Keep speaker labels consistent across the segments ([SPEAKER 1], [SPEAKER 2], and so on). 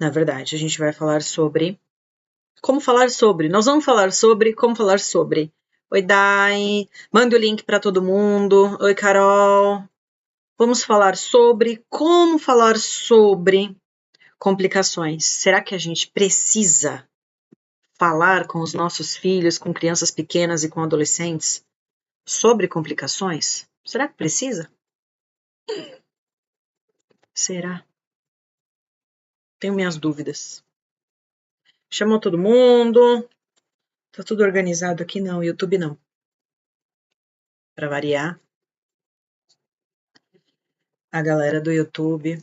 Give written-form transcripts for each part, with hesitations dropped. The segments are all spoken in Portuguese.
[SPEAKER 1] Na verdade, a gente vai falar sobre como falar sobre. Nós vamos falar sobre como falar sobre. Oi, Dai. Manda o link para todo mundo. Oi, Carol. Vamos falar sobre como falar sobre complicações. Será que a gente precisa falar com os nossos filhos, com crianças pequenas e com adolescentes sobre complicações? Será que precisa? Será? Tenho minhas dúvidas. Chamou todo mundo? Tá tudo organizado aqui? Não, YouTube não. Para variar. A galera do YouTube.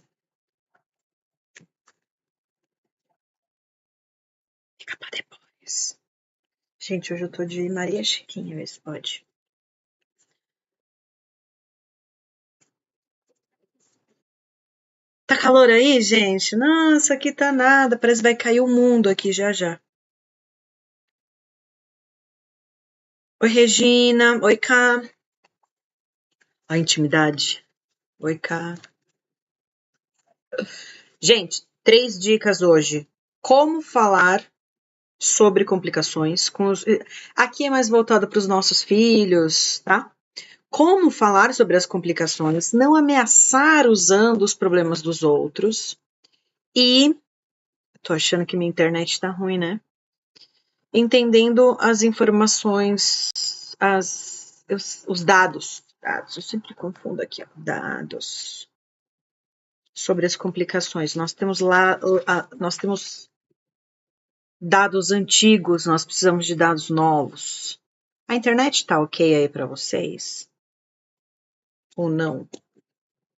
[SPEAKER 1] Fica pra depois. Gente, hoje eu tô de Maria Chiquinha, vê se pode. Tá calor aí, gente? Nossa, aqui tá nada. Parece que vai cair o mundo aqui já já. Oi, Regina. Oi, Cá. A intimidade. Oi, Cá. Gente, 3 dicas hoje. Como falar sobre complicações. Aqui é mais voltado para os nossos filhos, tá? Como falar sobre as complicações, não ameaçar usando os problemas dos outros. E, tô achando que minha internet tá ruim, né? Entendendo as informações, os dados. Eu sempre confundo aqui, ó, dados. Sobre as complicações. Nós temos dados antigos, nós precisamos de dados novos. A internet tá ok aí para vocês? Ou não?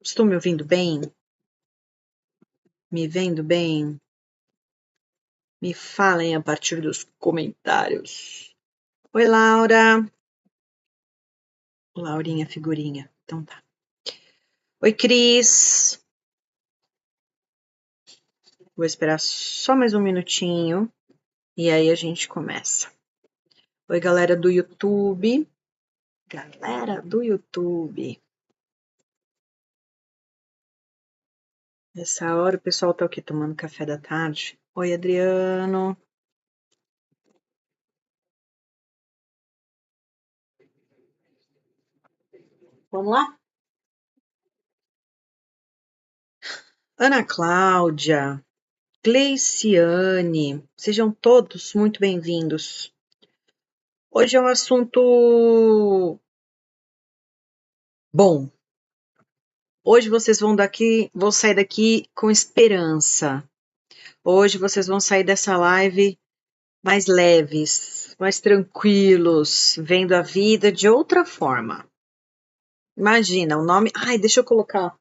[SPEAKER 1] Estou me ouvindo bem? Me vendo bem? Me falem a partir dos comentários. Oi, Laura. Laurinha, figurinha. Então tá. Oi, Cris. Vou esperar só mais um minutinho. E aí a gente começa. Oi, galera do YouTube. Galera do YouTube. Nessa hora o pessoal tá aqui tomando café da tarde. Oi, Adriano. Vamos lá? Ana Cláudia, Gleiciane, sejam todos muito bem-vindos. Hoje é um assunto bom. Hoje vocês vão sair daqui com esperança. Hoje vocês vão sair dessa live mais leves, mais tranquilos, vendo a vida de outra forma. Imagina, o nome... Ai, deixa eu colocar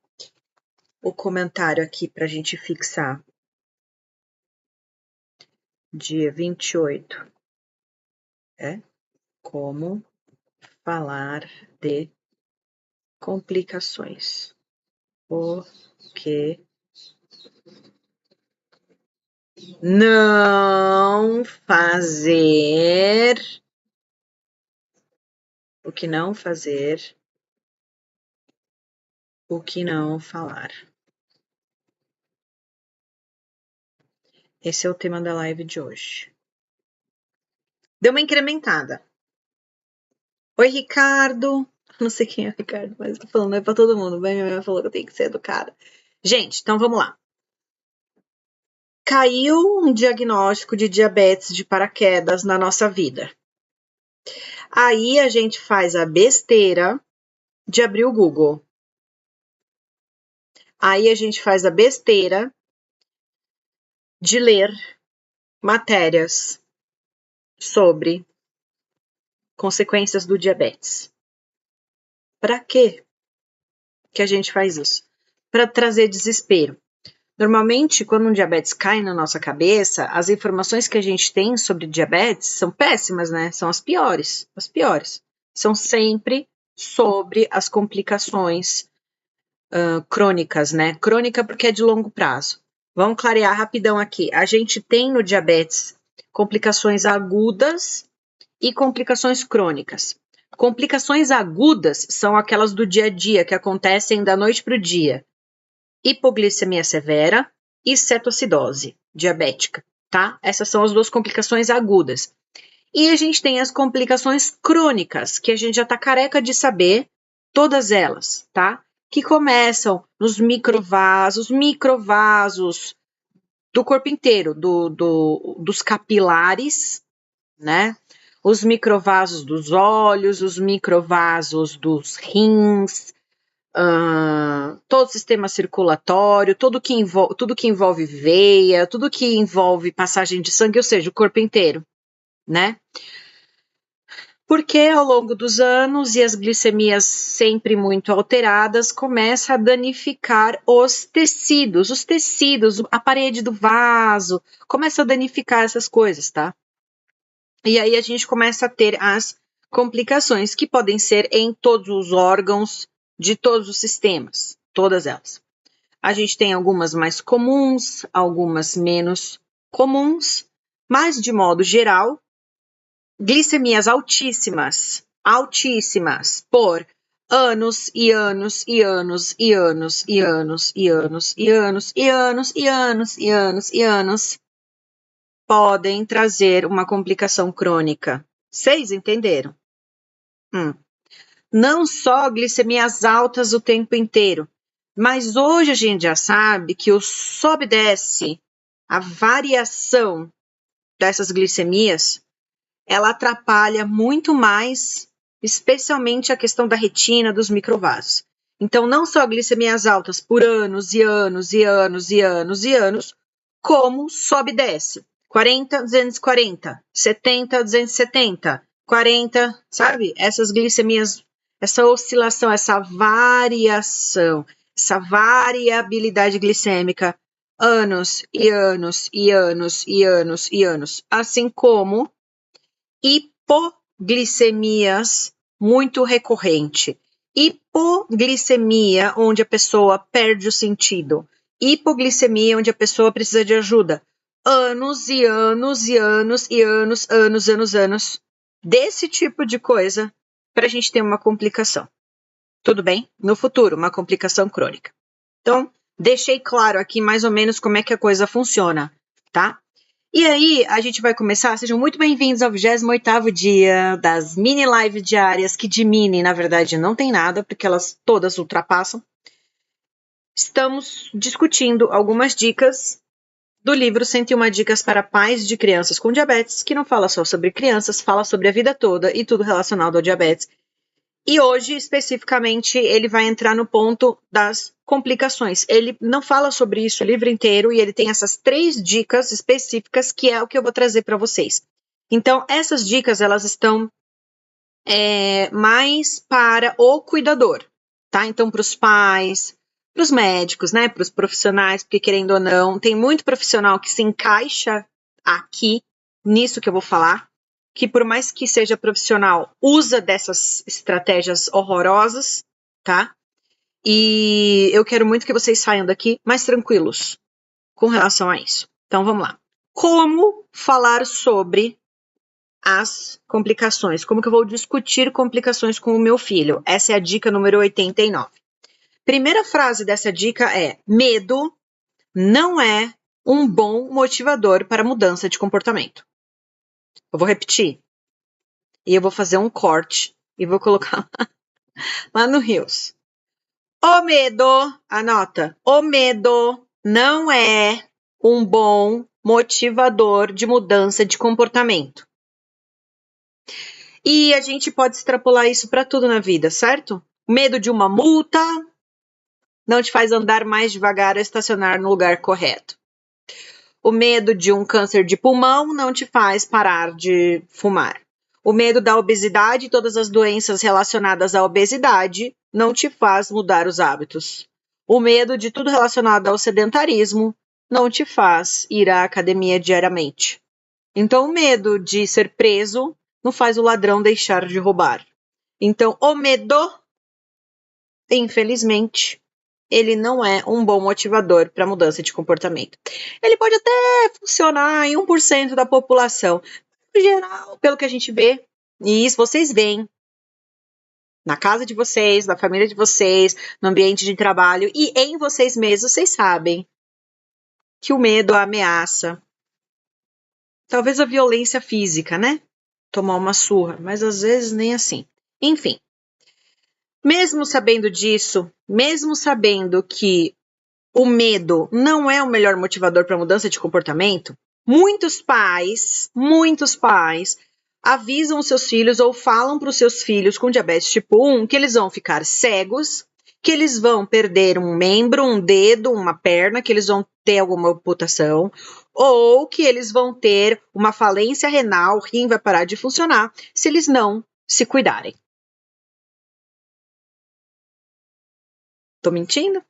[SPEAKER 1] o comentário aqui para a gente fixar. Dia 28. Como falar de complicações. O que não fazer. O que não fazer. O que não falar. Esse é o tema da live de hoje. Deu uma incrementada. Oi, Ricardo. Não sei quem é o Ricardo, mas tô falando, é pra todo mundo. Minha mãe falou que eu tenho que ser educada. Gente, então vamos lá. Caiu um diagnóstico de diabetes de paraquedas na nossa vida. Aí a gente faz a besteira de abrir o Google. Aí a gente faz a besteira de ler matérias sobre consequências do diabetes. Para quê que a gente faz isso? Para trazer desespero. Normalmente, quando um diabetes cai na nossa cabeça, as informações que a gente tem sobre diabetes são péssimas, né? São as piores. As piores. São sempre sobre as complicações crônicas, né? Crônica porque é de longo prazo. Vamos clarear rapidão aqui. A gente tem no diabetes complicações agudas e complicações crônicas. Complicações agudas são aquelas do dia a dia, que acontecem da noite para o dia. Hipoglicemia severa e cetoacidose. diabética, tá? Essas são as duas complicações agudas. E a gente tem as complicações crônicas, que a gente já tá careca de saber, todas elas, tá? Que começam nos microvasos do corpo inteiro, dos capilares, né? Os microvasos dos olhos, os microvasos dos rins, todo o sistema circulatório, tudo que envolve veia, tudo que envolve passagem de sangue, ou seja, o corpo inteiro, né? Porque ao longo dos anos e as glicemias sempre muito alteradas, começa a danificar os tecidos, a parede do vaso, começa a danificar essas coisas, tá? E aí a gente começa a ter as complicações, que podem ser em todos os órgãos de todos os sistemas, todas elas. A gente tem algumas mais comuns, algumas menos comuns, mas de modo geral, glicemias altíssimas por anos e anos e anos e anos e anos e anos e anos e anos e anos e anos e anos podem trazer uma complicação crônica. Vocês entenderam? Não só glicemias altas o tempo inteiro, mas hoje a gente já sabe que o sobe e desce, a variação dessas glicemias, ela atrapalha muito mais, especialmente a questão da retina, dos microvasos. Então, não só glicemias altas por anos e anos e anos e anos e anos, como sobe e desce. 40, 240, 70, 270, 40, sabe? Essas glicemias, essa oscilação, essa variação, essa variabilidade glicêmica, anos e anos e anos e anos e anos, assim como hipoglicemias muito recorrente. Hipoglicemia, onde a pessoa perde o sentido. Hipoglicemia, onde a pessoa precisa de ajuda. Anos e anos e anos e anos, anos, anos, anos, desse tipo de coisa, para a gente ter uma complicação. Tudo bem? No futuro, uma complicação crônica. Então, deixei claro aqui mais ou menos como é que a coisa funciona, tá? E aí, a gente vai começar. Sejam muito bem-vindos ao 28º dia das mini lives diárias, que de mini, na verdade, não tem nada, porque elas todas ultrapassam. Estamos discutindo algumas dicas do livro 101 Dicas para Pais de Crianças com Diabetes, que não fala só sobre crianças, fala sobre a vida toda e tudo relacionado ao diabetes. E hoje, especificamente, ele vai entrar no ponto das complicações. Ele não fala sobre isso o livro inteiro e ele tem essas 3 dicas específicas que é o que eu vou trazer para vocês. Então, essas dicas, elas estão mais para o cuidador, tá? Então, para os pais, para os médicos, né? Para os profissionais, porque querendo ou não, tem muito profissional que se encaixa aqui, nisso que eu vou falar, que por mais que seja profissional, usa dessas estratégias horrorosas, tá? E eu quero muito que vocês saiam daqui mais tranquilos com relação a isso. Então, vamos lá. Como falar sobre as complicações? Como que eu vou discutir complicações com o meu filho? Essa é a dica número 89. Primeira frase dessa dica é: medo não é um bom motivador para mudança de comportamento. Eu vou repetir. E eu vou fazer um corte e vou colocar lá no Reels. O medo, anota, o medo não é um bom motivador de mudança de comportamento. E a gente pode extrapolar isso para tudo na vida, certo? Medo de uma multa não te faz andar mais devagar ou estacionar no lugar correto. O medo de um câncer de pulmão não te faz parar de fumar. O medo da obesidade e todas as doenças relacionadas à obesidade não te faz mudar os hábitos. O medo de tudo relacionado ao sedentarismo não te faz ir à academia diariamente. Então, o medo de ser preso não faz o ladrão deixar de roubar. Então, o medo, infelizmente, ele não é um bom motivador para mudança de comportamento. Ele pode até funcionar em 1% da população. No geral, pelo que a gente vê, e isso vocês veem na casa de vocês, na família de vocês, no ambiente de trabalho e em vocês mesmos, vocês sabem que o medo, a ameaça, talvez a violência física, né? Tomar uma surra, mas às vezes nem assim. Enfim, mesmo sabendo disso, mesmo sabendo que o medo não é o melhor motivador para mudança de comportamento, muitos pais avisam os seus filhos ou falam para os seus filhos com diabetes tipo 1 que eles vão ficar cegos, que eles vão perder um membro, um dedo, uma perna, que eles vão ter alguma amputação, ou que eles vão ter uma falência renal, o rim vai parar de funcionar se eles não se cuidarem. Tô mentindo?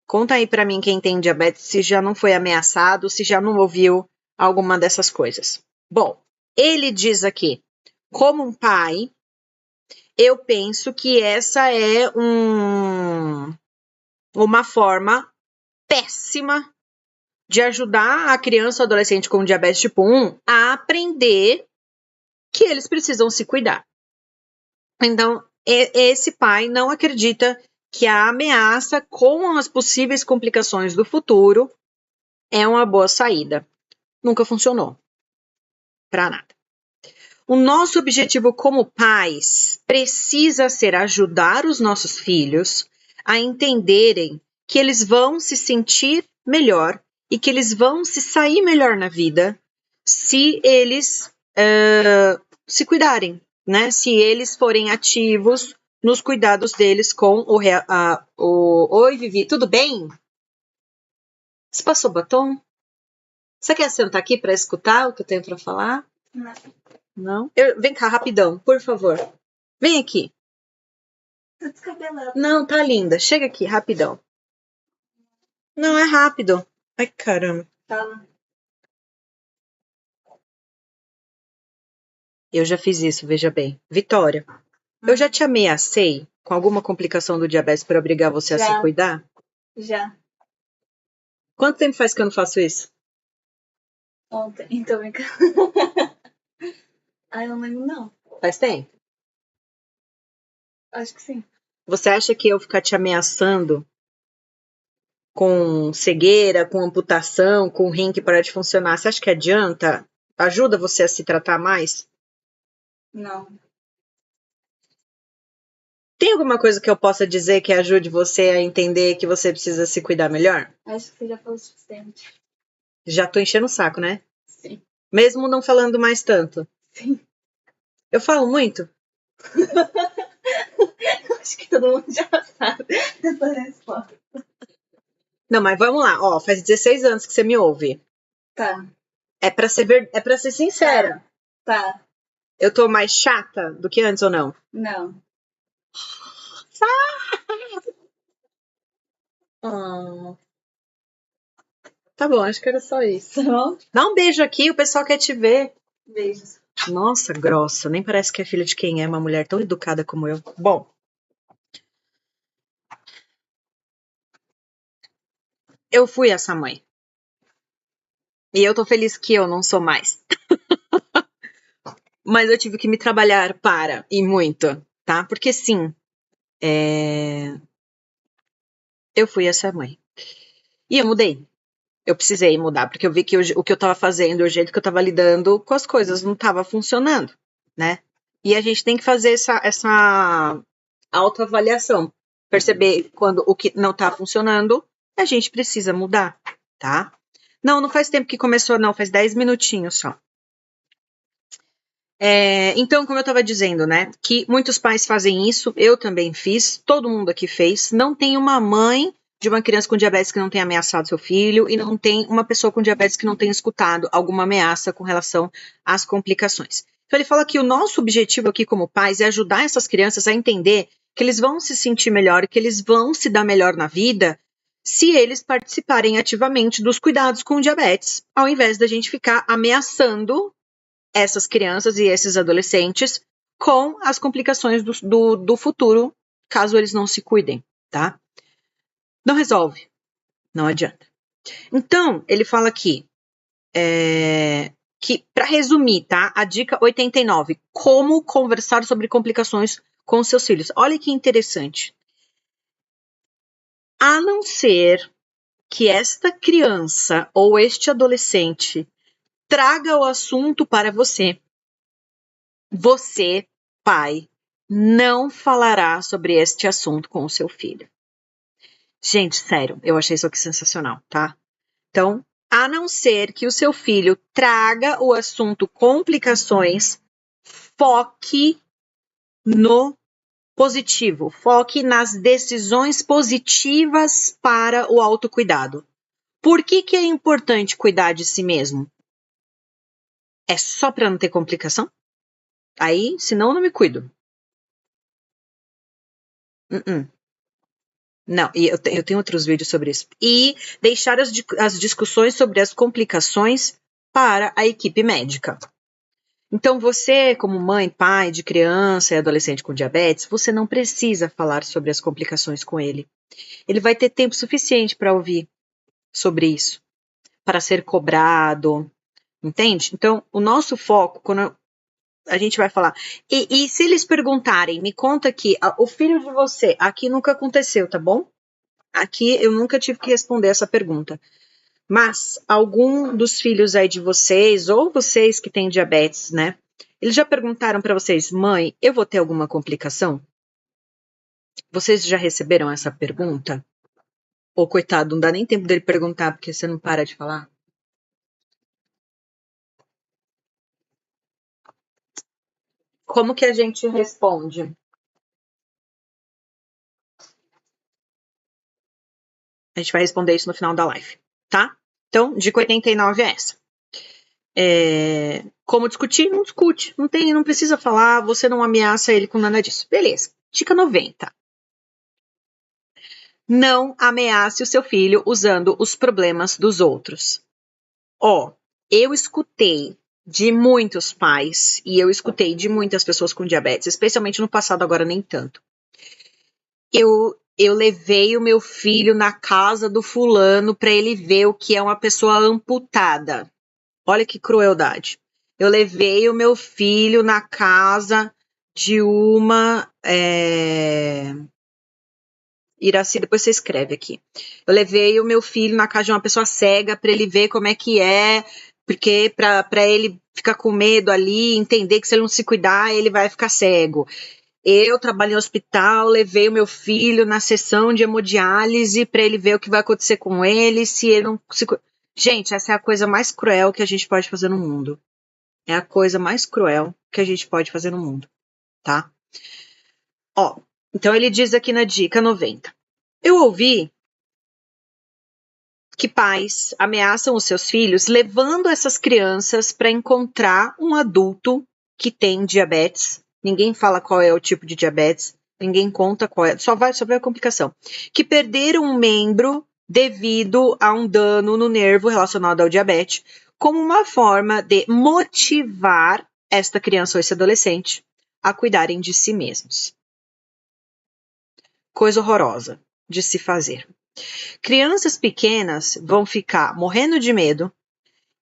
[SPEAKER 1] Conta aí pra mim quem tem diabetes, se já não foi ameaçado, se já não ouviu alguma dessas coisas. Bom, ele diz aqui, como um pai, eu penso que essa é uma forma péssima de ajudar a criança ou adolescente com diabetes tipo 1 a aprender que eles precisam se cuidar. Então, esse pai não acredita que a ameaça com as possíveis complicações do futuro é uma boa saída. Nunca funcionou. Para nada. O nosso objetivo como pais precisa ser ajudar os nossos filhos a entenderem que eles vão se sentir melhor e que eles vão se sair melhor na vida se eles se cuidarem, né? Se eles forem ativos nos cuidados deles com Oi, Vivi, tudo bem? Você passou batom? Você quer sentar aqui para escutar o que eu tenho para falar?
[SPEAKER 2] Não.
[SPEAKER 1] Não? Vem cá, rapidão, por favor. Vem aqui.
[SPEAKER 2] Tô descabelando.
[SPEAKER 1] Não, tá linda. Chega aqui, rapidão. Não, é rápido. Ai, caramba.
[SPEAKER 2] Fala.
[SPEAKER 1] Eu já fiz isso, veja bem. Vitória, eu já te ameacei com alguma complicação do diabetes para obrigar você a se cuidar?
[SPEAKER 2] Já.
[SPEAKER 1] Quanto tempo faz que eu não faço isso?
[SPEAKER 2] Ontem. Então, vem cá. Eu não lembro, não.
[SPEAKER 1] Faz tempo?
[SPEAKER 2] Acho que sim.
[SPEAKER 1] Você acha que eu ficar te ameaçando com cegueira, com amputação, com o rim que parar de funcionar, você acha que adianta? Ajuda você a se tratar mais?
[SPEAKER 2] Não.
[SPEAKER 1] Tem alguma coisa que eu possa dizer que ajude você a entender que você precisa se cuidar melhor?
[SPEAKER 2] Acho que você já falou o suficiente.
[SPEAKER 1] Já tô enchendo o saco, né?
[SPEAKER 2] Sim.
[SPEAKER 1] Mesmo não falando mais tanto.
[SPEAKER 2] Sim.
[SPEAKER 1] Eu falo muito?
[SPEAKER 2] Acho que todo mundo já sabe essa resposta.
[SPEAKER 1] Não, mas vamos lá. Ó, faz 16 anos que você me ouve.
[SPEAKER 2] Tá.
[SPEAKER 1] É pra ser sincera.
[SPEAKER 2] Tá.
[SPEAKER 1] Eu tô mais chata do que antes ou não?
[SPEAKER 2] Não.
[SPEAKER 1] Tá bom, acho que era só isso.
[SPEAKER 2] Tá bom?
[SPEAKER 1] Dá um beijo aqui, o pessoal quer te ver.
[SPEAKER 2] Beijos.
[SPEAKER 1] Nossa, grossa. Nem parece que é filha de quem é uma mulher tão educada como eu. Bom. Eu fui essa mãe. E eu tô feliz que eu não sou mais. Mas eu tive que me trabalhar para, e muito, tá? Porque sim, eu fui essa mãe. E eu mudei. Eu precisei mudar, porque eu vi que o que eu tava fazendo, o jeito que eu tava lidando com as coisas não tava funcionando, né? E a gente tem que fazer essa autoavaliação. Perceber quando o que não tá funcionando, a gente precisa mudar, tá? Não faz tempo que começou, não. Faz 10 minutinhos só. Então, como eu estava dizendo, né, que muitos pais fazem isso, eu também fiz, todo mundo aqui fez. Não tem uma mãe de uma criança com diabetes que não tenha ameaçado seu filho e não tem uma pessoa com diabetes que não tenha escutado alguma ameaça com relação às complicações. Então, ele fala que o nosso objetivo aqui como pais é ajudar essas crianças a entender que eles vão se sentir melhor e que eles vão se dar melhor na vida se eles participarem ativamente dos cuidados com o diabetes, ao invés da gente ficar ameaçando essas crianças e esses adolescentes com as complicações do futuro, caso eles não se cuidem, tá? Não resolve, não adianta. Então, ele fala aqui, que, para resumir, tá? A dica 89, como conversar sobre complicações com seus filhos. Olha que interessante. A não ser que esta criança ou este adolescente traga o assunto para você, você, pai, não falará sobre este assunto com o seu filho. Gente, sério, eu achei isso aqui sensacional, tá? Então, a não ser que o seu filho traga o assunto complicações, foque no positivo, foque nas decisões positivas para o autocuidado. Por que é importante cuidar de si mesmo? É só para não ter complicação? Aí, senão eu não me cuido. Não, e eu tenho outros vídeos sobre isso. E deixar as discussões sobre as complicações para a equipe médica. Então, você, como mãe, pai de criança e adolescente com diabetes, você não precisa falar sobre as complicações com ele. Ele vai ter tempo suficiente para ouvir sobre isso, para ser cobrado, entende? Então, o nosso foco, quando a gente vai falar. E se eles perguntarem, me conta aqui, o filho de você, aqui nunca aconteceu, tá bom? Aqui eu nunca tive que responder essa pergunta. Mas algum dos filhos aí de vocês, ou vocês que têm diabetes, né? Eles já perguntaram para vocês, mãe, eu vou ter alguma complicação? Vocês já receberam essa pergunta? Ou coitado, não dá nem tempo dele perguntar porque você não para de falar? Como que a gente responde? A gente vai responder isso no final da live, tá? Então, dica 89 é essa. Como discutir? Não discute. Não precisa falar, você não ameaça ele com nada disso. Beleza. Dica 90. Não ameace o seu filho usando os problemas dos outros. Eu escutei de muitos pais e eu escutei de muitas pessoas com diabetes, especialmente no passado, agora nem tanto. Eu levei o meu filho na casa do fulano para ele ver o que é uma pessoa amputada. Olha que crueldade. Eu levei o meu filho na casa de uma... Iraci, depois você escreve aqui. Eu levei o meu filho na casa de uma pessoa cega para ele ver como é que é, porque para ele ficar com medo ali, entender que se ele não se cuidar, ele vai ficar cego. Eu trabalho em hospital, levei o meu filho na sessão de hemodiálise para ele ver o que vai acontecer com ele, se ele não se... Gente, essa é a coisa mais cruel que a gente pode fazer no mundo. É a coisa mais cruel que a gente pode fazer no mundo, tá? Então ele diz aqui na dica 90. Eu ouvi que pais ameaçam os seus filhos levando essas crianças para encontrar um adulto que tem diabetes. Ninguém fala qual é o tipo de diabetes, ninguém conta qual é, só vai a complicação. Que perderam um membro devido a um dano no nervo relacionado ao diabetes, como uma forma de motivar esta criança ou esse adolescente a cuidarem de si mesmos. Coisa horrorosa de se fazer. Crianças pequenas vão ficar morrendo de medo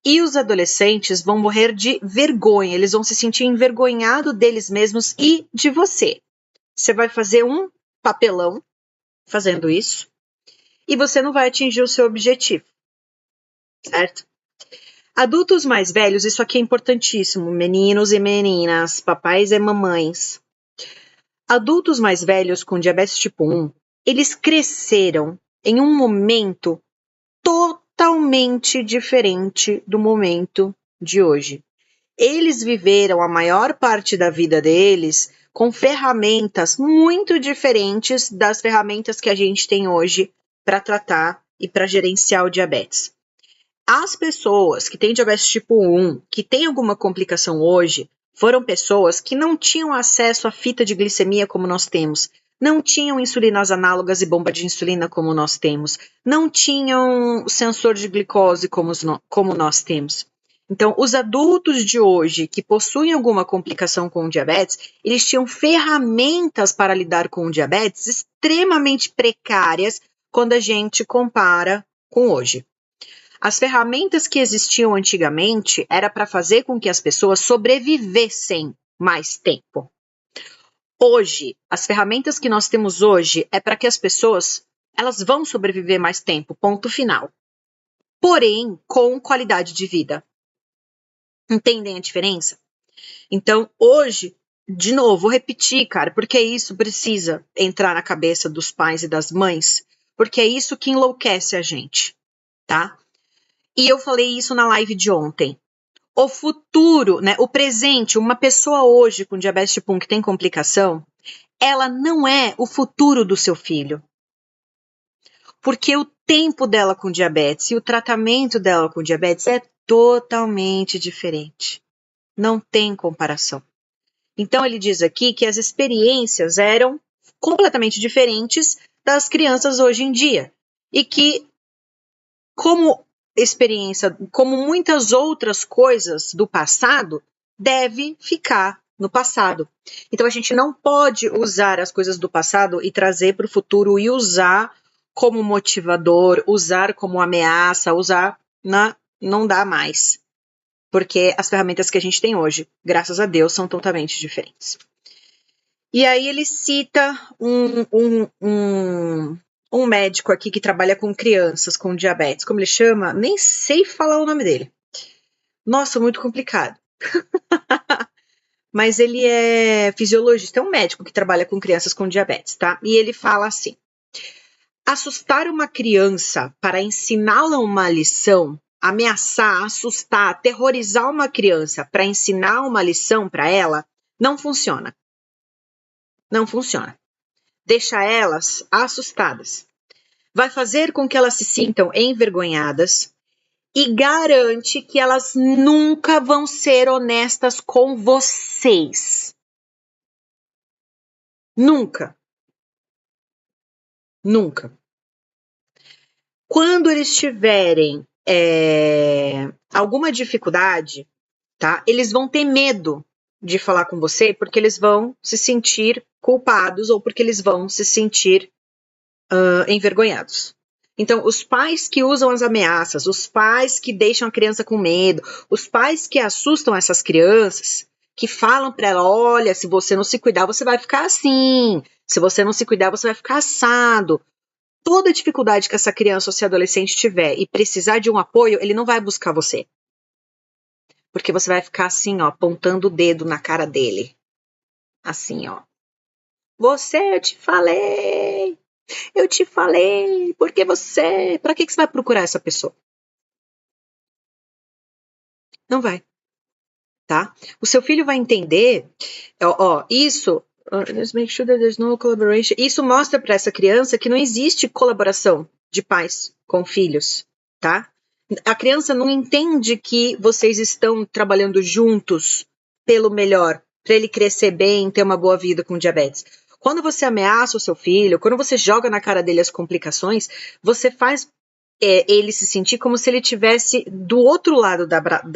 [SPEAKER 1] e os adolescentes vão morrer de vergonha. Eles vão se sentir envergonhados deles mesmos e de você. Você vai fazer um papelão fazendo isso e você não vai atingir o seu objetivo, certo? Adultos mais velhos, isso aqui é importantíssimo, meninos e meninas, papais e mamães. Adultos mais velhos com diabetes tipo 1, eles cresceram em um momento totalmente diferente do momento de hoje. Eles viveram a maior parte da vida deles com ferramentas muito diferentes das ferramentas que a gente tem hoje para tratar e para gerenciar o diabetes. As pessoas que têm diabetes tipo 1, que têm alguma complicação hoje, foram pessoas que não tinham acesso à fita de glicemia como nós temos, não tinham insulinas análogas e bomba de insulina como nós temos, não tinham sensor de glicose como nós temos. Então, os adultos de hoje que possuem alguma complicação com o diabetes, eles tinham ferramentas para lidar com o diabetes extremamente precárias quando a gente compara com hoje. As ferramentas que existiam antigamente era para fazer com que as pessoas sobrevivessem mais tempo. Hoje, as ferramentas que nós temos hoje é para que as pessoas Elas vão sobreviver mais tempo, ponto final. Porém, com qualidade de vida. Entendem a diferença? Então, hoje, de novo, vou repetir, cara, porque isso precisa entrar na cabeça dos pais e das mães, porque é isso que enlouquece a gente, tá? E eu falei isso na live de ontem. O futuro, né, o presente, uma pessoa hoje com diabetes tipo 1 que tem complicação, ela não é o futuro do seu filho. Porque o tempo dela com diabetes e o tratamento dela com diabetes é totalmente diferente. Não tem comparação. Então ele diz aqui que as experiências eram completamente diferentes das crianças hoje em dia. E que, como experiência, como muitas outras coisas do passado, deve ficar no passado. Então a gente não pode usar as coisas do passado e trazer para o futuro e usar como motivador, usar como ameaça, usar não dá mais. Porque as ferramentas que a gente tem hoje, graças a Deus, são totalmente diferentes. E aí ele cita um médico aqui que trabalha com crianças com diabetes. Como ele chama? Nem sei falar o nome dele. Nossa, muito complicado. Mas ele é fisiologista, é um médico que trabalha com crianças com diabetes, tá? E ele fala assim: assustar uma criança para ensiná-la uma lição, ameaçar, assustar, aterrorizar uma criança para ensinar uma lição para ela, não funciona. Não funciona. Deixa elas assustadas. Vai fazer com que elas se sintam envergonhadas e garante que elas nunca vão ser honestas com vocês. Nunca. Nunca. Quando eles tiverem alguma dificuldade, tá? Eles vão ter medo de falar com você porque eles vão se sentir culpados ou porque eles vão se sentir envergonhados. Então, os pais que usam as ameaças, os pais que deixam a criança com medo, os pais que assustam essas crianças, que falam para ela, olha, se você não se cuidar, você vai ficar assim. Se você não se cuidar, você vai ficar assado. Toda dificuldade que essa criança ou esse adolescente tiver e precisar de um apoio, ele não vai buscar você. Porque você vai ficar assim, ó, apontando o dedo na cara dele. Assim, ó. Eu te falei. Eu te falei, porque você... Pra que você vai procurar essa pessoa? Não vai, tá? O seu filho vai entender, isso... Let's make sure that there's no collaboration. Isso mostra para essa criança que não existe colaboração de pais com filhos, tá? A criança não entende que vocês estão trabalhando juntos pelo melhor, para ele crescer bem, ter uma boa vida com diabetes. Quando você ameaça o seu filho, quando você joga na cara dele as complicações, você faz ele se sentir como se ele estivesse do outro lado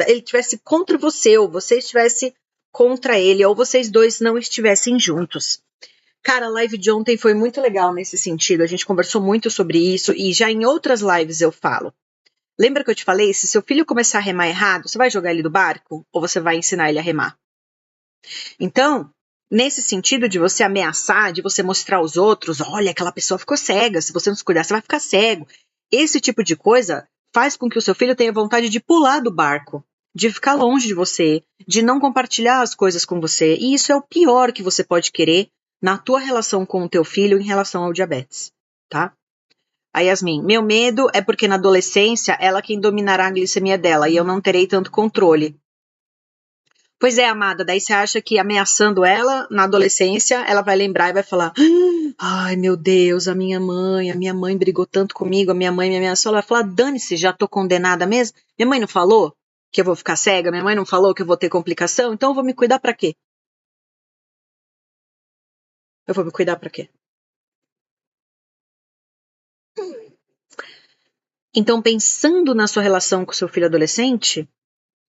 [SPEAKER 1] ele estivesse contra você, ou você estivesse contra ele, ou vocês dois não estivessem juntos. Cara, a live de ontem foi muito legal nesse sentido, a gente conversou muito sobre isso, e já em outras lives eu falo. Lembra que eu te falei, se seu filho começar a remar errado, você vai jogar ele do barco, ou você vai ensinar ele a remar? Então, nesse sentido de você ameaçar, de você mostrar aos outros, olha, aquela pessoa ficou cega, se você não se cuidar, você vai ficar cego. Esse tipo de coisa faz com que o seu filho tenha vontade de pular do barco, de ficar longe de você, de não compartilhar as coisas com você. E isso é o pior que você pode querer na tua relação com o teu filho em relação ao diabetes, tá? A Yasmin, meu medo é porque na adolescência ela quem dominará a glicemia dela e eu não terei tanto controle. Pois é, amada, daí você acha que ameaçando ela na adolescência, ela vai lembrar e vai falar: ai, meu Deus, a minha mãe brigou tanto comigo, a minha mãe me ameaçou. Ela vai falar: dane-se, já tô condenada mesmo? Minha mãe não falou que eu vou ficar cega? Minha mãe não falou que eu vou ter complicação? Então eu vou me cuidar pra quê? Eu vou me cuidar pra quê? Então, pensando na sua relação com seu filho adolescente,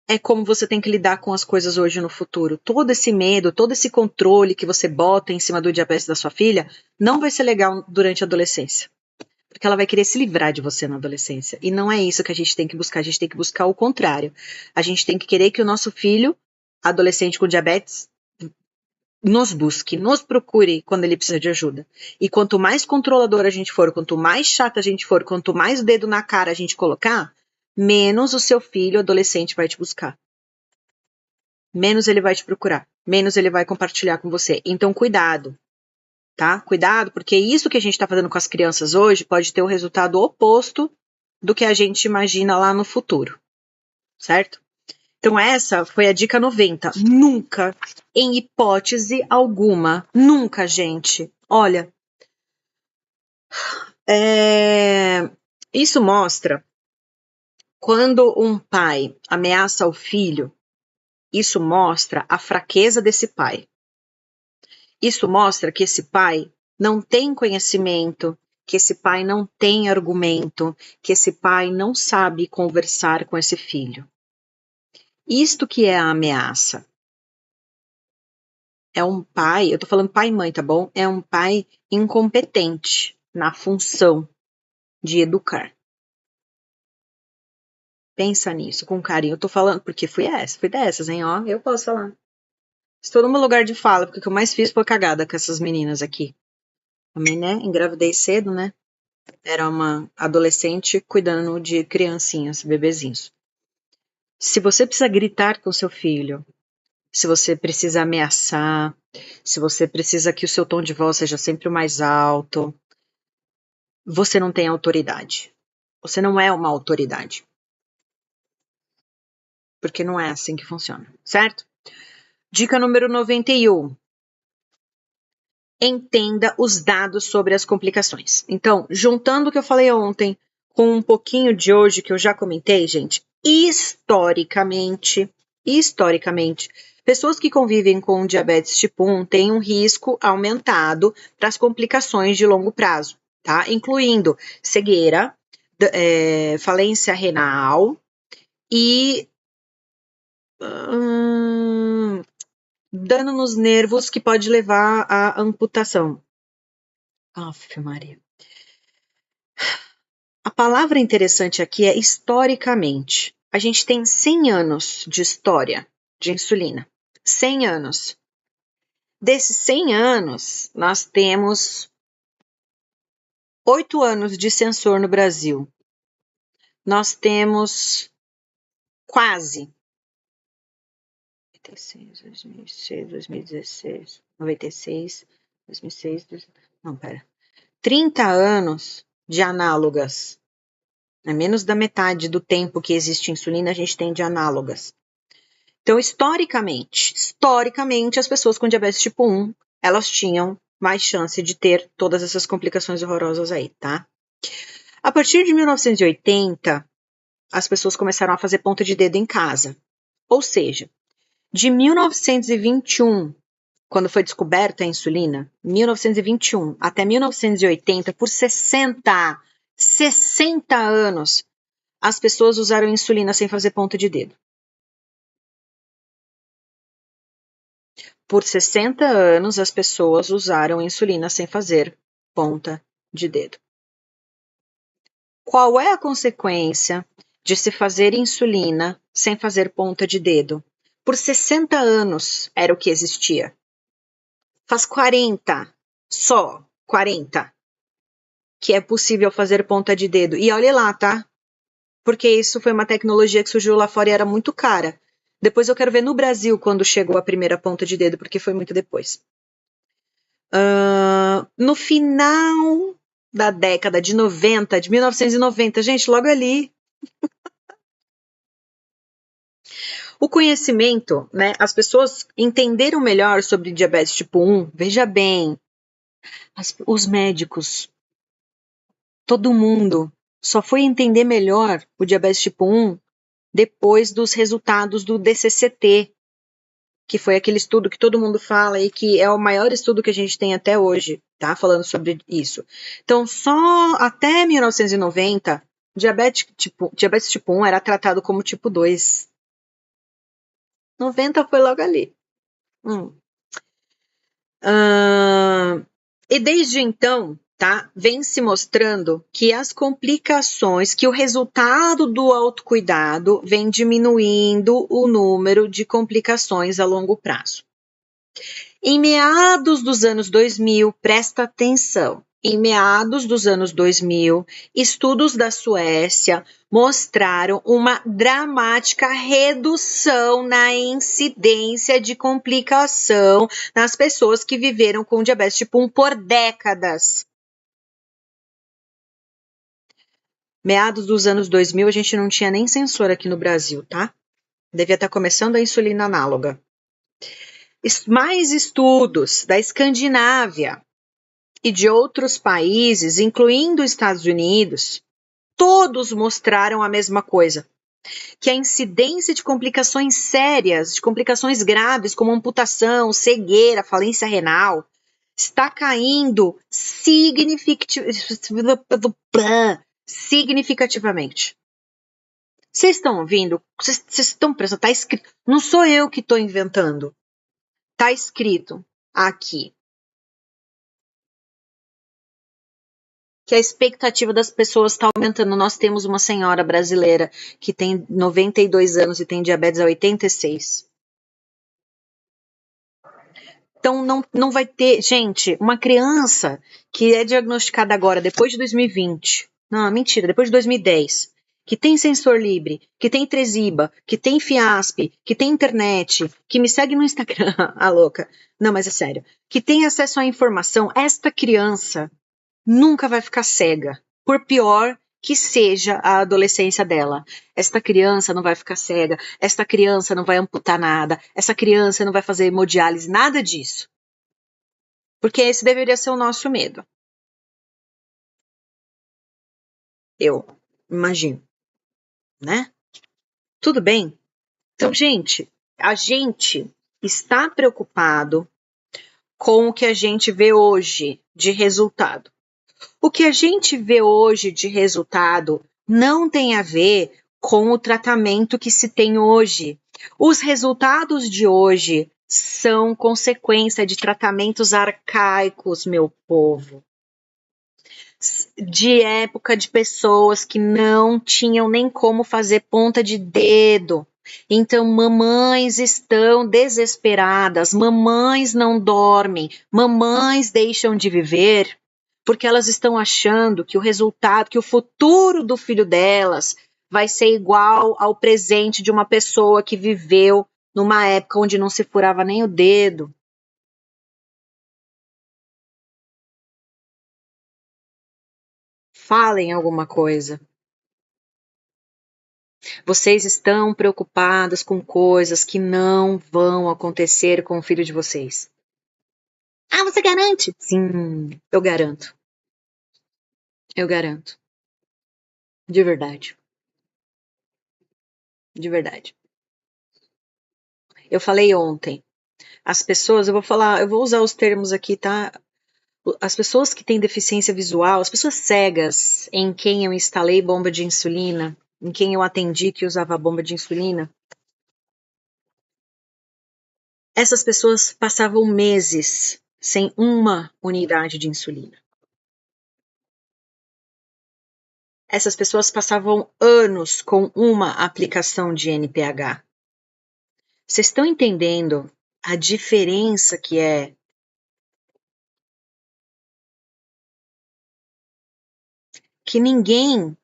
[SPEAKER 1] é como você tem que lidar com as coisas hoje no futuro. Todo esse medo, todo esse controle que você bota em cima do diabetes da sua filha, não vai ser legal durante a adolescência. Porque ela vai querer se livrar de você na adolescência. E não é isso que a gente tem que buscar. A gente tem que buscar o contrário. A gente tem que querer que o nosso filho, adolescente com diabetes, nos busque, nos procure quando ele precisa de ajuda. E quanto mais controlador a gente for, quanto mais chata a gente for, quanto mais dedo na cara a gente colocar, menos o seu filho adolescente vai te buscar. Menos ele vai te procurar, menos ele vai compartilhar com você. Então, cuidado, tá? Cuidado, porque isso que a gente está fazendo com as crianças hoje pode ter o resultado oposto do que a gente imagina lá no futuro, certo? Então, essa foi a dica 90. Nunca, em hipótese alguma, nunca, gente. Olha, isso mostra quando um pai ameaça o filho, isso mostra a fraqueza desse pai. Isso mostra que esse pai não tem conhecimento, que esse pai não tem argumento, que esse pai não sabe conversar com esse filho. Isto que é a ameaça. É um pai, eu tô falando pai e mãe, tá bom? É um pai incompetente na função de educar. Pensa nisso com carinho. Eu tô falando, porque fui dessas, hein? Ó, eu posso falar. Estou no meu lugar de fala, porque o que eu mais fiz foi cagada com essas meninas aqui. Também, né? Engravidei cedo, né? Era uma adolescente cuidando de criancinhas, bebezinhos. Se você precisa gritar com seu filho, se você precisa ameaçar, se você precisa que o seu tom de voz seja sempre o mais alto, você não tem autoridade. Você não é uma autoridade. Porque não é assim que funciona, certo? Dica número 91. Entenda os dados sobre as complicações. Então, juntando o que eu falei ontem com um pouquinho de hoje que eu já comentei, gente, historicamente, pessoas que convivem com diabetes tipo 1 têm um risco aumentado para as complicações de longo prazo, tá? Incluindo cegueira, falência renal e dano nos nervos que pode levar à amputação. Aff, Maria. A palavra interessante aqui é historicamente. A gente tem 100 anos de história de insulina. 100 anos. Desses 100 anos, nós temos 8 anos de sensor no Brasil. Nós temos quase 96, 2006, 2016, 96, 2006, não, pera. 30 anos de análogas. É menos da metade do tempo que existe insulina, a gente tem de análogas. Então, historicamente, as pessoas com diabetes tipo 1, elas tinham mais chance de ter todas essas complicações horrorosas aí, tá? A partir de 1980, as pessoas começaram a fazer ponta de dedo em casa. Ou seja, de 1921, quando foi descoberta a insulina, 1921 até 1980, por 60 anos, as pessoas usaram insulina sem fazer ponta de dedo. Por 60 anos, as pessoas usaram insulina sem fazer ponta de dedo. Qual é a consequência de se fazer insulina sem fazer ponta de dedo? Por 60 anos era o que existia. Faz 40, só 40, que é possível fazer ponta de dedo. E olha lá, tá? Porque isso foi uma tecnologia que surgiu lá fora e era muito cara. Depois eu quero ver no Brasil quando chegou a primeira ponta de dedo, porque foi muito depois. No final da década de 90, de 1990, gente, logo ali. O conhecimento, né? As pessoas entenderam melhor sobre diabetes tipo 1. Veja bem, os médicos, todo mundo só foi entender melhor o diabetes tipo 1 depois dos resultados do DCCT, que foi aquele estudo que todo mundo fala e que é o maior estudo que a gente tem até hoje, tá? Falando sobre isso. Então, só até 1990, diabetes tipo 1 era tratado como tipo 2. 90 foi logo ali. E desde então, tá? Vem se mostrando que as complicações, que o resultado do autocuidado vem diminuindo o número de complicações a longo prazo. Em meados dos anos 2000, presta atenção, em meados dos anos 2000, estudos da Suécia mostraram uma dramática redução na incidência de complicação nas pessoas que viveram com diabetes tipo 1 por décadas. Meados dos anos 2000, a gente não tinha nem sensor aqui no Brasil, tá? Devia estar começando a insulina análoga. Mais estudos da Escandinávia e de outros países, incluindo os Estados Unidos, todos mostraram a mesma coisa, que a incidência de complicações sérias, de complicações graves, como amputação, cegueira, falência renal, está caindo significativamente. Vocês estão ouvindo? Vocês estão prestando? Está escrito. Não sou eu que estou inventando. Está escrito aqui que a expectativa das pessoas está aumentando. Nós temos uma senhora brasileira que tem 92 anos e tem diabetes a 86. Então não vai ter, gente, uma criança que é diagnosticada agora, depois de 2020. Não, mentira, depois de 2010. Que tem sensor livre, que tem Tresiba, que tem Fiasp, que tem internet, que me segue no Instagram, a louca. Não, mas é sério. Que tem acesso à informação, esta criança nunca vai ficar cega, por pior que seja a adolescência dela. Esta criança não vai ficar cega, esta criança não vai amputar nada, essa criança não vai fazer hemodiálise, nada disso. Porque esse deveria ser o nosso medo. Eu imagino, né? Tudo bem? Então, gente, a gente está preocupado com o que a gente vê hoje de resultado. O que a gente vê hoje de resultado não tem a ver com o tratamento que se tem hoje. Os resultados de hoje são consequência de tratamentos arcaicos, meu povo. De época de pessoas que não tinham nem como fazer ponta de dedo. Então, mamães estão desesperadas, mamães não dormem, mamães deixam de viver porque elas estão achando que o resultado, que o futuro do filho delas vai ser igual ao presente de uma pessoa que viveu numa época onde não se furava nem o dedo. Falem alguma coisa. Vocês estão preocupadas com coisas que não vão acontecer com o filho de vocês. Ah, você garante? Sim, eu garanto. Eu garanto. De verdade. De verdade. Eu falei ontem. As pessoas, eu vou usar os termos aqui, tá? As pessoas que têm deficiência visual, as pessoas cegas em quem eu instalei bomba de insulina, em quem eu atendi que usava bomba de insulina, essas pessoas passavam meses sem uma unidade de insulina. Essas pessoas passavam anos com uma aplicação de NPH. Vocês estão entendendo a diferença que é? Que ninguém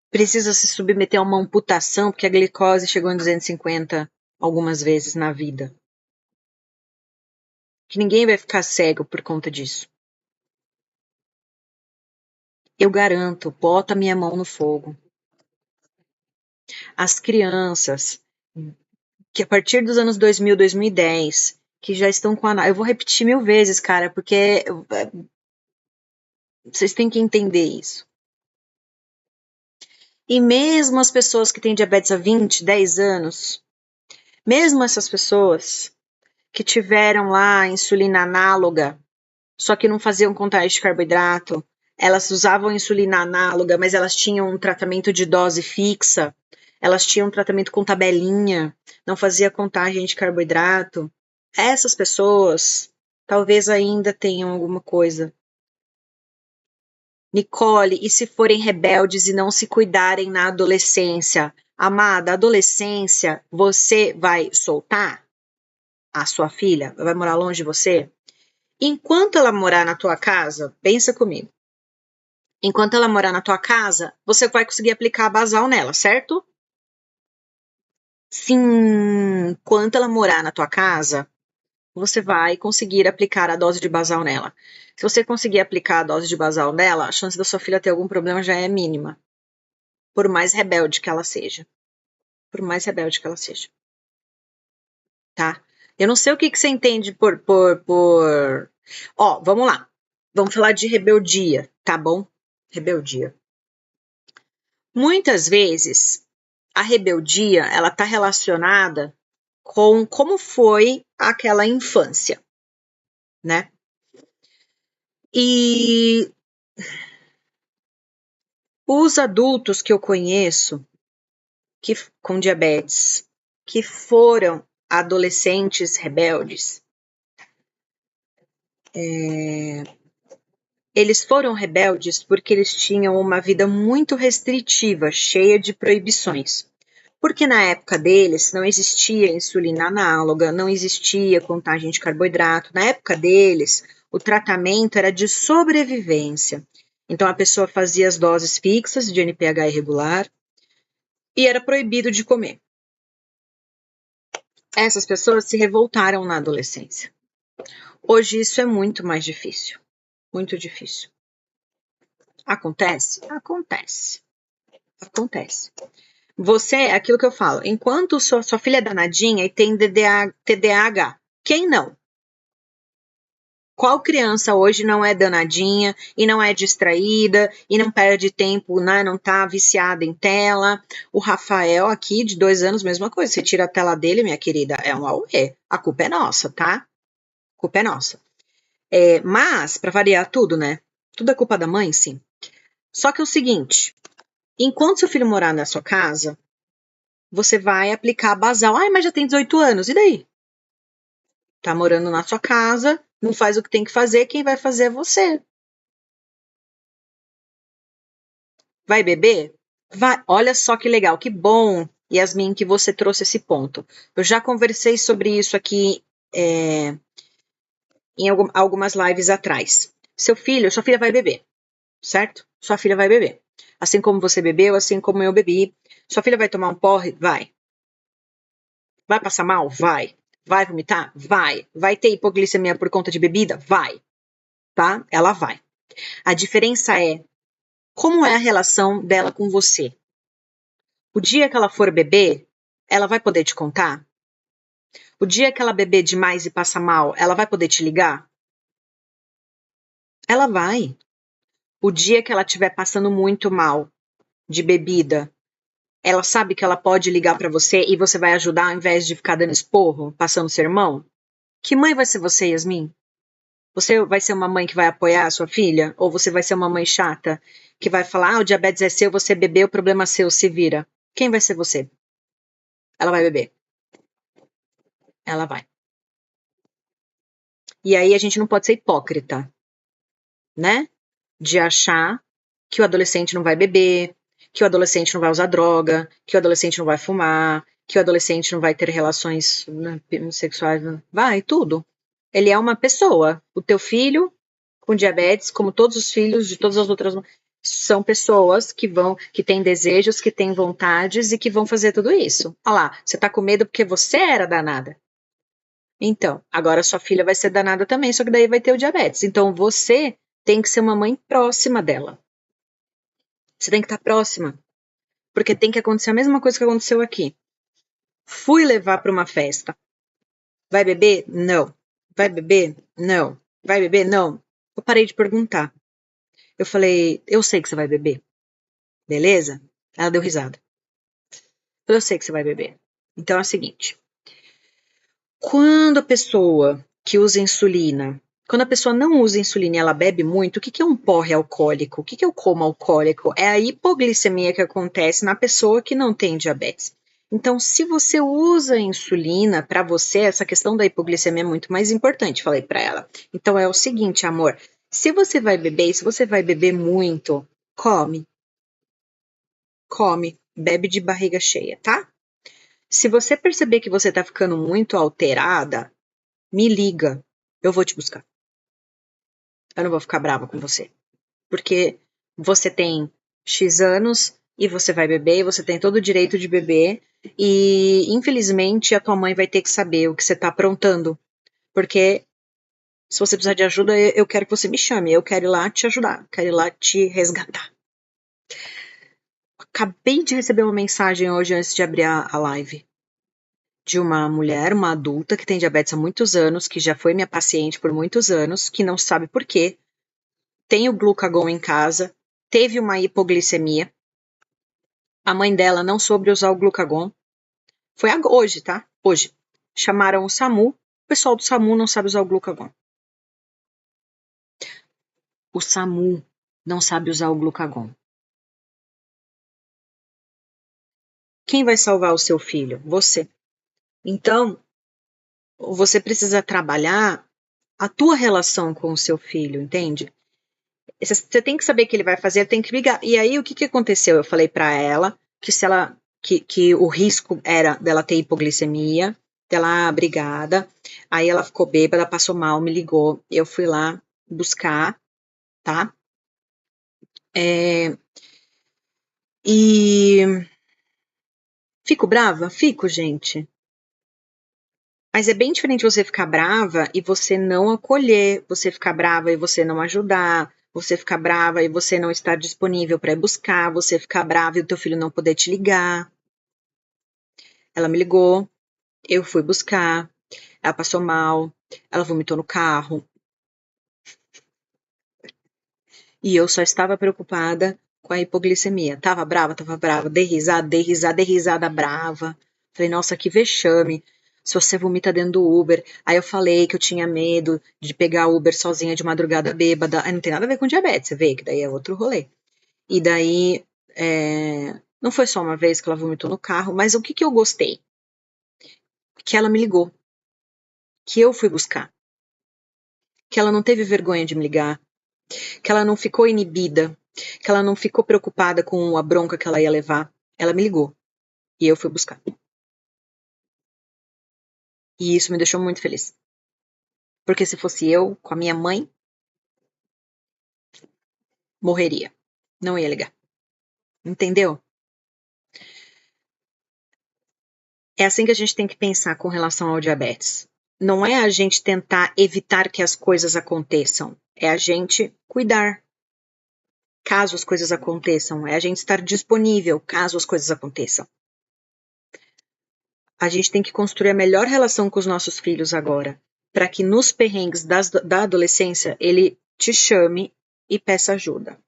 [SPEAKER 1] precisa se submeter a uma amputação porque a glicose chegou em 250 algumas vezes na vida. Que ninguém vai ficar cego por conta disso. Eu garanto, bota minha mão no fogo. As crianças que a partir dos anos 2000, 2010, que já estão com a... Eu vou repetir 1000 vezes, cara, porque vocês têm que entender isso. E mesmo as pessoas que têm diabetes há 20, 10 anos, mesmo essas pessoas que tiveram lá insulina análoga, só que não faziam contagem de carboidrato, elas usavam insulina análoga, mas elas tinham um tratamento de dose fixa, elas tinham um tratamento com tabelinha, não fazia contagem de carboidrato. Essas pessoas talvez ainda tenham alguma coisa. Nicole, e se forem rebeldes e não se cuidarem na adolescência? Amada, adolescência, você vai soltar? a sua filha, vai morar longe de você, enquanto ela morar na tua casa, pensa comigo. Enquanto ela morar na tua casa, você vai conseguir aplicar a basal nela, certo? Sim, enquanto ela morar na tua casa, você vai conseguir aplicar a dose de basal nela. Se você conseguir aplicar a dose de basal nela, a chance da sua filha ter algum problema já é mínima. Por mais rebelde que ela seja. Por mais rebelde que ela seja. Tá? Eu não sei o que você entende por... Ó, vamos lá. Vamos falar de rebeldia, tá bom? Rebeldia. Muitas vezes, a rebeldia, ela tá relacionada com como foi aquela infância, né? E os adultos que eu conheço com diabetes, que foram adolescentes rebeldes, eles foram rebeldes porque eles tinham uma vida muito restritiva, cheia de proibições. Porque na época deles não existia insulina análoga, não existia contagem de carboidrato. Na época deles, o tratamento era de sobrevivência. Então a pessoa fazia as doses fixas de NPH irregular e era proibido de comer. Essas pessoas se revoltaram na adolescência. Hoje isso é muito mais difícil. Muito difícil. Acontece? Acontece. Acontece. Você, é aquilo que eu falo, enquanto sua filha é danadinha e tem TDAH, quem não? Qual criança hoje não é danadinha e não é distraída e não perde tempo, né, não tá viciada em tela? O Rafael aqui, de 2 anos, mesma coisa. Você tira a tela dele, minha querida, é um auê. A culpa é nossa, tá? A culpa é nossa. Mas, para variar tudo, né? Tudo é culpa da mãe, sim. Só que é o seguinte, enquanto seu filho morar na sua casa, você vai aplicar a basal. Ai, mas já tem 18 anos, e daí? Tá morando na sua casa, não faz o que tem que fazer, quem vai fazer é você. Vai beber? Vai. Olha só que legal, que bom, Yasmin, que você trouxe esse ponto. Eu já conversei sobre isso aqui em algumas lives atrás. Sua filha vai beber, certo? Sua filha vai beber. Assim como você bebeu, assim como eu bebi. Sua filha vai tomar um porre? Vai. Vai passar mal? Vai. Vai vomitar? Vai. Vai ter hipoglicemia por conta de bebida? Vai. Tá? Ela vai. A diferença é como é a relação dela com você. O dia que ela for beber, ela vai poder te contar? O dia que ela beber demais e passar mal, ela vai poder te ligar? Ela vai. O dia que ela estiver passando muito mal de bebida, ela sabe que ela pode ligar para você e você vai ajudar ao invés de ficar dando esporro, passando sermão? Que mãe vai ser você, Yasmin? Você vai ser uma mãe que vai apoiar a sua filha? Ou você vai ser uma mãe chata que vai falar, o diabetes é seu, você bebeu, o problema é seu, se vira. Quem vai ser você? Ela vai beber. Ela vai. E aí a gente não pode ser hipócrita, né? De achar que o adolescente não vai beber, que o adolescente não vai usar droga, que o adolescente não vai fumar, que o adolescente não vai ter relações, né, sexuais. Vai, tudo. Ele é uma pessoa. O teu filho com diabetes, como todos os filhos de todas as outras, são pessoas que têm desejos, que têm vontades e que vão fazer tudo isso. Olha lá, você tá com medo porque você era danada. Então, agora sua filha vai ser danada também, só que daí vai ter o diabetes. Então, você tem que ser uma mãe próxima dela. Você tem que estar próxima. Porque tem que acontecer a mesma coisa que aconteceu aqui. Fui levar para uma festa. Vai beber? Não. Vai beber? Não. Vai beber? Não. Eu parei de perguntar. Eu falei, eu sei que você vai beber. Beleza? Ela deu risada. Eu sei que você vai beber. Então é o seguinte. Quando a pessoa que usa insulina, quando a pessoa não usa insulina e ela bebe muito, o que é um porre alcoólico? O que é o coma alcoólico? É a hipoglicemia que acontece na pessoa que não tem diabetes. Então, se você usa insulina, para você, essa questão da hipoglicemia é muito mais importante, falei para ela. Então, é o seguinte, amor, se você vai beber, se você vai beber muito, come. Come, bebe de barriga cheia, tá? Se você perceber que você tá ficando muito alterada, me liga, eu vou te buscar. Eu não vou ficar brava com você. Porque você tem X anos e você vai beber, você tem todo o direito de beber e, infelizmente, a tua mãe vai ter que saber o que você tá aprontando. Porque se você precisar de ajuda, eu quero que você me chame, eu quero ir lá te ajudar, quero ir lá te resgatar. Acabei de receber uma mensagem hoje antes de abrir a live de uma mulher, uma adulta que tem diabetes há muitos anos, que já foi minha paciente por muitos anos, que não sabe por quê, tem o glucagon em casa, teve uma hipoglicemia, a mãe dela não soube usar o glucagon, foi hoje, tá? Hoje. Chamaram o SAMU, o pessoal do SAMU não sabe usar o glucagon. O SAMU não sabe usar o glucagon. Quem vai salvar o seu filho? Você. Então, você precisa trabalhar a tua relação com o seu filho, entende? Você tem que saber o que ele vai fazer, tem que ligar. E aí, o que aconteceu? Eu falei pra ela que se ela que o risco era dela ter hipoglicemia, dela brigada. Aí ela ficou bêbada, passou mal, me ligou. Eu fui lá buscar, tá? E fico brava? Fico, gente. Mas é bem diferente você ficar brava e você não acolher, você ficar brava e você não ajudar, você ficar brava e você não estar disponível para ir buscar, você ficar brava e o teu filho não poder te ligar. Ela me ligou, eu fui buscar, ela passou mal, ela vomitou no carro. E eu só estava preocupada com a hipoglicemia. Tava brava, dei risada brava. Falei, nossa, que vexame. Se você vomita dentro do Uber. Aí eu falei que eu tinha medo de pegar Uber sozinha de madrugada bêbada. Aí não tem nada a ver com diabetes, você vê que daí é outro rolê. E daí, não foi só uma vez que ela vomitou no carro, mas o que eu gostei? Que ela me ligou. Que eu fui buscar. Que ela não teve vergonha de me ligar. Que ela não ficou inibida, que ela não ficou preocupada com a bronca que ela ia levar. Ela me ligou e eu fui buscar. E isso me deixou muito feliz. Porque se fosse eu, com a minha mãe, morreria. Não ia ligar. Entendeu? É assim que a gente tem que pensar com relação ao diabetes. Não é a gente tentar evitar que as coisas aconteçam. É a gente cuidar caso as coisas aconteçam. É a gente estar disponível caso as coisas aconteçam. A gente tem que construir a melhor relação com os nossos filhos agora, para que nos perrengues da adolescência ele te chame e peça ajuda.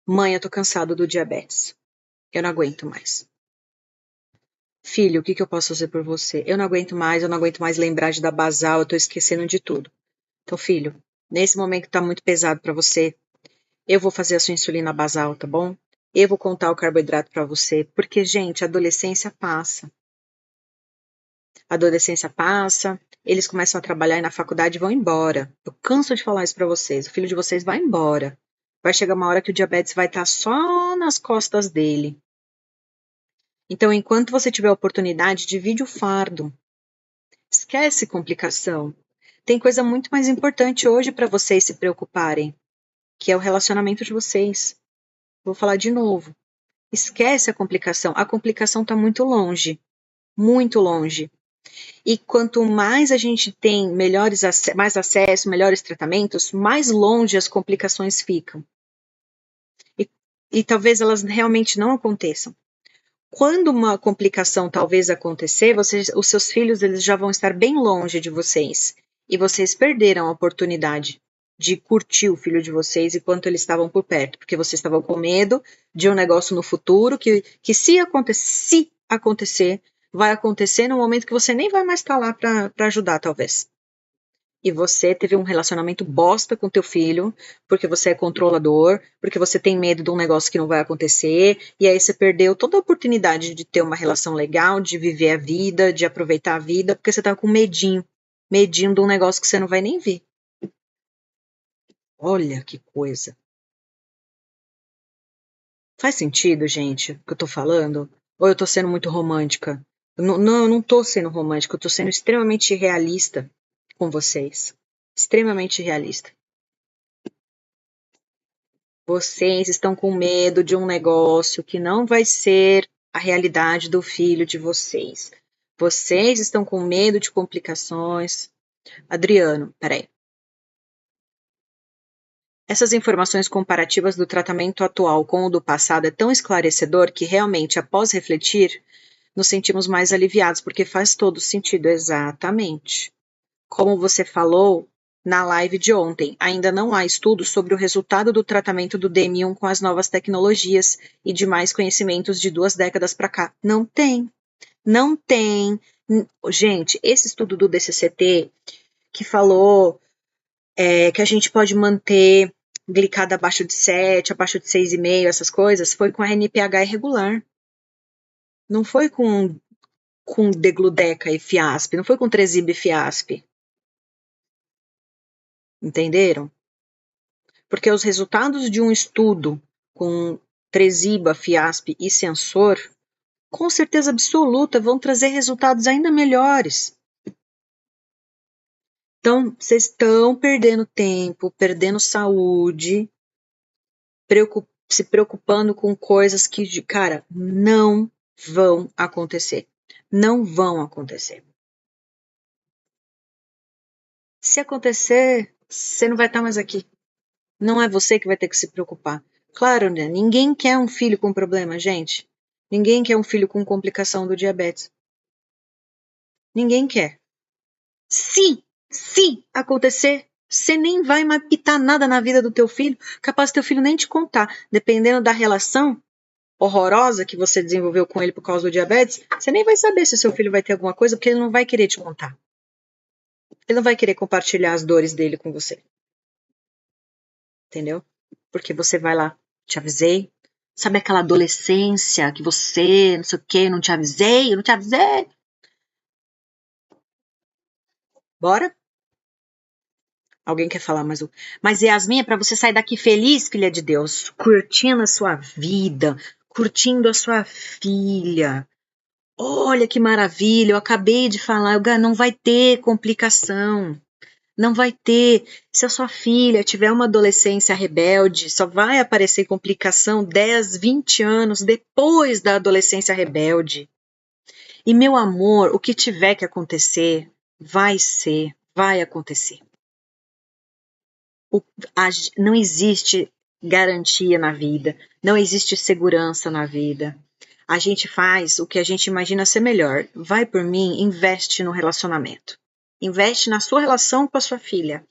[SPEAKER 1] Mãe, eu tô cansado do diabetes. Eu não aguento mais. Filho, o que eu posso fazer por você? Eu não aguento mais lembrar de dar basal, eu tô esquecendo de tudo. Então, filho, nesse momento que tá muito pesado para você, eu vou fazer a sua insulina basal, tá bom? Eu vou contar o carboidrato para você, porque, gente, a adolescência passa. A adolescência passa, eles começam a trabalhar e na faculdade vão embora. Eu canso de falar isso para vocês. O filho de vocês vai embora. Vai chegar uma hora que o diabetes vai estar só nas costas dele. Então, enquanto você tiver a oportunidade, divide o fardo. Esquece complicação. Tem coisa muito mais importante hoje para vocês se preocuparem, que é o relacionamento de vocês. Vou falar de novo. Esquece a complicação. A complicação está muito longe. Muito longe. E quanto mais a gente tem mais acesso, melhores tratamentos, mais longe as complicações ficam. E talvez elas realmente não aconteçam. Quando uma complicação talvez acontecer, os seus filhos eles já vão estar bem longe de vocês. E vocês perderam a oportunidade de curtir o filho de vocês enquanto eles estavam por perto. Porque vocês estavam com medo de um negócio no futuro que se acontecer, vai acontecer no momento que você nem vai mais estar lá para ajudar, talvez. E você teve um relacionamento bosta com teu filho, porque você é controlador, porque você tem medo de um negócio que não vai acontecer, e aí você perdeu toda a oportunidade de ter uma relação legal, de viver a vida, de aproveitar a vida, porque você tá com medinho de um negócio que você não vai nem ver. Olha que coisa. Faz sentido, gente, o que eu tô falando? Ou eu tô sendo muito romântica? Eu não tô sendo romântica, eu tô sendo extremamente realista. com vocês. Extremamente realista. Vocês estão com medo de um negócio que não vai ser a realidade do filho de vocês. Vocês estão com medo de complicações. Adriano, peraí. Essas informações comparativas do tratamento atual com o do passado é tão esclarecedor que realmente, após refletir, nos sentimos mais aliviados, porque faz todo sentido, exatamente. Como você falou na live de ontem, ainda não há estudos sobre o resultado do tratamento do DM1 com as novas tecnologias e demais conhecimentos de 2 décadas para cá. Não tem. Não tem. Gente, esse estudo do DCCT que falou que a gente pode manter glicada abaixo de 7, abaixo de 6,5, essas coisas, foi com a NPH irregular. Não foi com degludeca e fiasp, não foi com tresiba e fiasp. Entenderam? Porque os resultados de um estudo com tresiba, fiasp e sensor, com certeza absoluta, vão trazer resultados ainda melhores. Então, vocês estão perdendo tempo, perdendo saúde, se preocupando com coisas que, cara, não vão acontecer. Não vão acontecer. Se acontecer, você não vai estar mais aqui. Não é você que vai ter que se preocupar. Claro, né? Ninguém quer um filho com problema, gente. Ninguém quer um filho com complicação do diabetes. Ninguém quer. Se acontecer, você nem vai mapitar nada na vida do teu filho. Capaz do teu filho nem te contar. Dependendo da relação horrorosa que você desenvolveu com ele por causa do diabetes, você nem vai saber se seu filho vai ter alguma coisa, porque ele não vai querer te contar. Ele não vai querer compartilhar as dores dele com você. Entendeu? Porque você vai lá, te avisei. Sabe aquela adolescência que você, não sei o que, não te avisei, eu não te avisei. Bora? Alguém quer falar mais um? Mas Yasmin, é pra você sair daqui feliz, filha de Deus, curtindo a sua vida, curtindo a sua filha. Olha que maravilha, eu acabei de falar, não vai ter complicação. Não vai ter. Se a sua filha tiver uma adolescência rebelde, só vai aparecer complicação 10, 20 anos depois da adolescência rebelde. E, meu amor, o que tiver que acontecer, vai acontecer. Não existe garantia na vida, não existe segurança na vida. A gente faz o que a gente imagina ser melhor. Vai por mim, investe no relacionamento. Investe na sua relação com a sua filha.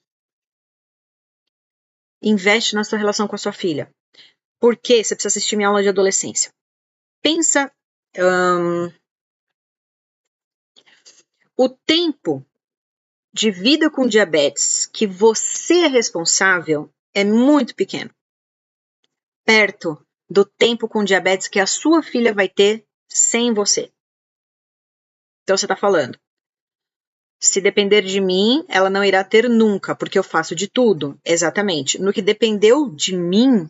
[SPEAKER 1] Investe na sua relação com a sua filha. Por quê? Você precisa assistir minha aula de adolescência. Pensa o tempo de vida com diabetes que você é responsável é muito pequeno. Perto do tempo com diabetes que a sua filha vai ter sem você. Então você está falando, se depender de mim, ela não irá ter nunca, porque eu faço de tudo. Exatamente. No que dependeu de mim,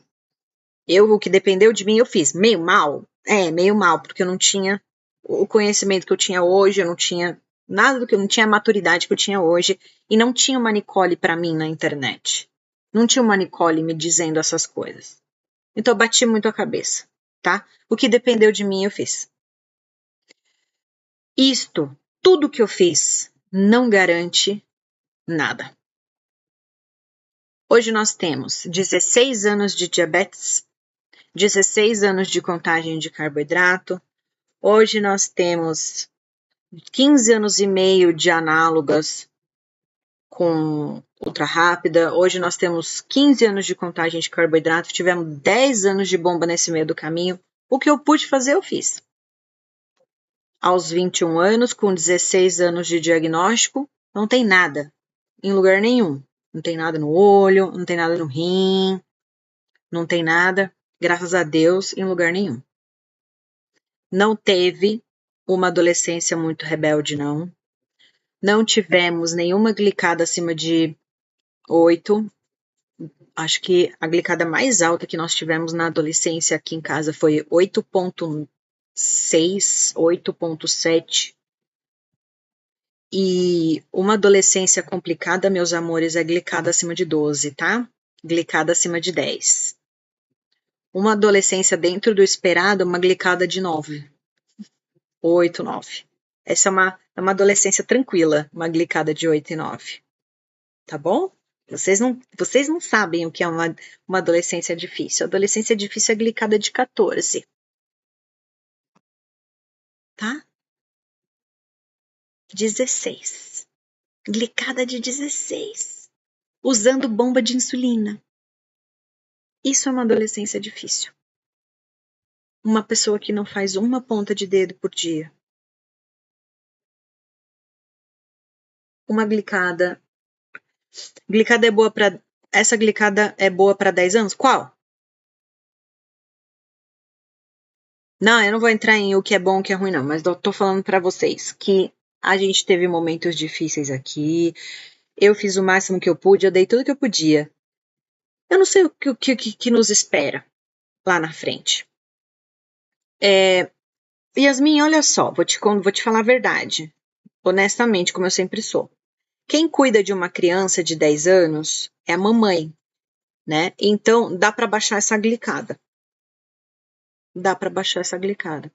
[SPEAKER 1] o que dependeu de mim eu fiz. Meio mal? Meio mal, porque eu não tinha o conhecimento que eu tinha hoje, eu não tinha nada do que eu não tinha a maturidade que eu tinha hoje, e não tinha uma Nicole para mim na internet. Não tinha uma Nicole me dizendo essas coisas. Então eu bati muito a cabeça, tá? O que dependeu de mim eu fiz. Tudo que eu fiz, não garante nada. Hoje nós temos 16 anos de diabetes, 16 anos de contagem de carboidrato. Hoje nós temos 15 anos e meio de análogas com ultra rápida. Hoje nós temos 15 anos de contagem de carboidrato. Tivemos 10 anos de bomba nesse meio do caminho. O que eu pude fazer, eu fiz. Aos 21 anos, com 16 anos de diagnóstico, não tem nada em lugar nenhum. Não tem nada no olho, não tem nada no rim, não tem nada, graças a Deus, em lugar nenhum. Não teve uma adolescência muito rebelde, não. Não tivemos nenhuma glicada acima de 8. Acho que a glicada mais alta que nós tivemos na adolescência aqui em casa foi 8,6, 8,7. E uma adolescência complicada, meus amores, é glicada acima de 12, tá? Glicada acima de 10. Uma adolescência dentro do esperado, uma glicada de 9. 8, 9. Essa é uma adolescência tranquila, uma glicada de 8 e 9. Tá bom? Vocês não sabem o que é uma adolescência difícil. A adolescência difícil é glicada de 14. Tá? 16. Glicada de 16. Usando bomba de insulina. Isso é uma adolescência difícil. Uma pessoa que não faz uma ponta de dedo por dia. Uma glicada. Glicada é boa para. Essa glicada é boa para 10 anos? Qual? Não, eu não vou entrar em o que é bom e o que é ruim, não. Mas eu tô falando para vocês que a gente teve momentos difíceis aqui. Eu fiz o máximo que eu pude, eu dei tudo que eu podia. Eu não sei o que nos espera lá na frente. Yasmin, olha só, vou te falar a verdade. Honestamente, como eu sempre sou. Quem cuida de uma criança de 10 anos é a mamãe, né? Então, dá para baixar essa glicada. Dá para baixar essa glicada.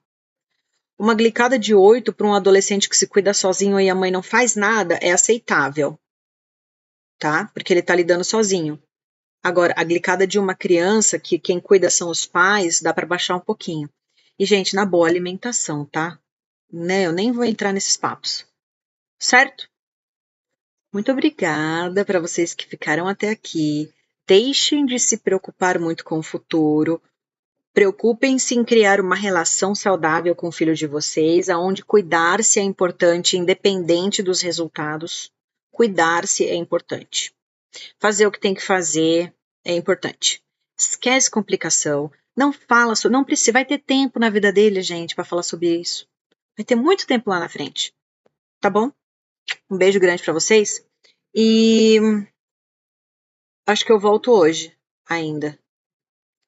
[SPEAKER 1] Uma glicada de 8 para um adolescente que se cuida sozinho e a mãe não faz nada é aceitável, tá? Porque ele tá lidando sozinho. Agora, a glicada de uma criança que quem cuida são os pais, dá para baixar um pouquinho. E, gente, na boa alimentação, tá? Né? Eu nem vou entrar nesses papos. Certo? Muito obrigada para vocês que ficaram até aqui. Deixem de se preocupar muito com o futuro. Preocupem-se em criar uma relação saudável com o filho de vocês, aonde cuidar-se é importante, independente dos resultados. Cuidar-se é importante. Fazer o que tem que fazer é importante. Esquece complicação. Não fala sobre, não precisa, vai ter tempo na vida dele, gente, para falar sobre isso. Vai ter muito tempo lá na frente. Tá bom? Um beijo grande para vocês. E acho que eu volto hoje ainda.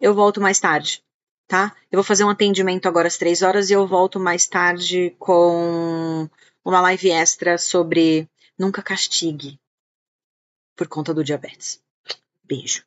[SPEAKER 1] Eu volto mais tarde, tá? Eu vou fazer um atendimento agora às 3 horas e eu volto mais tarde com uma live extra sobre nunca castigue por conta do diabetes. Beijo.